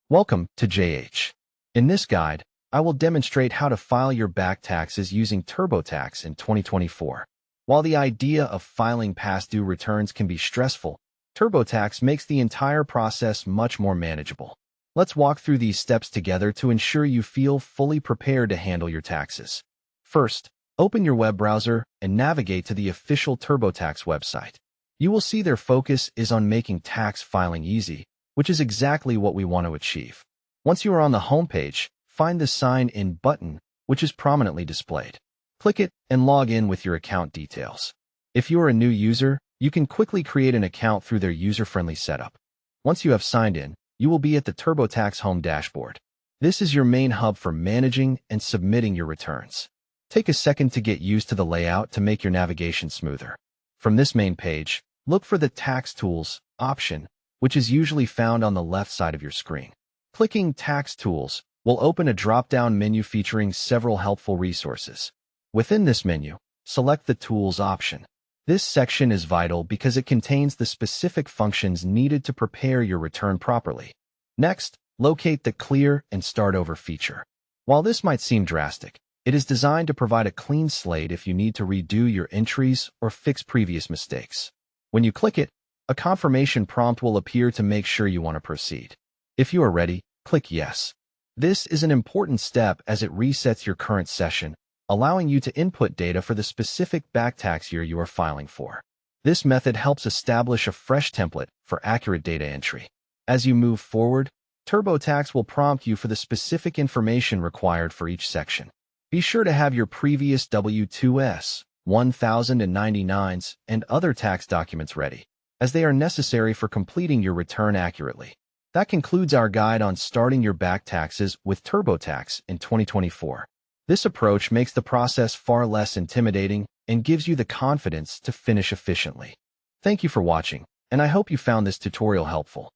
Welcome to JH. In this guide, I will demonstrate how to file your back taxes using TurboTax in 2024. While the idea of filing past due returns can be stressful, TurboTax makes the entire process much more manageable. Let's walk through these steps together to ensure you feel fully prepared to handle your taxes. First, open your web browser and navigate to the official TurboTax website. You will see their focus is on making tax filing easy, which is exactly what we want to achieve. Once you are on the homepage, find the Sign In button, which is prominently displayed. Click it and log in with your account details. If you are a new user, you can quickly create an account through their user-friendly setup. Once you have signed in, you will be at the TurboTax home dashboard. This is your main hub for managing and submitting your returns. Take a second to get used to the layout to make your navigation smoother. From this main page, look for the Tax Tools option, which is usually found on the left side of your screen. Clicking Tax Tools will open a drop-down menu featuring several helpful resources. Within this menu, select the Tools option. This section is vital because it contains the specific functions needed to prepare your return properly. Next, locate the Clear and Start Over feature. While this might seem drastic, it is designed to provide a clean slate if you need to redo your entries or fix previous mistakes. When you click it, a confirmation prompt will appear to make sure you want to proceed. If you are ready, click Yes. This is an important step as it resets your current session, allowing you to input data for the specific back tax year you are filing for. This method helps establish a fresh template for accurate data entry. As you move forward, TurboTax will prompt you for the specific information required for each section. Be sure to have your previous W-2s, 1099s, and other tax documents ready, as they are necessary for completing your return accurately. That concludes our guide on starting your back taxes with TurboTax in 2024. This approach makes the process far less intimidating and gives you the confidence to finish efficiently. Thank you for watching, and I hope you found this tutorial helpful.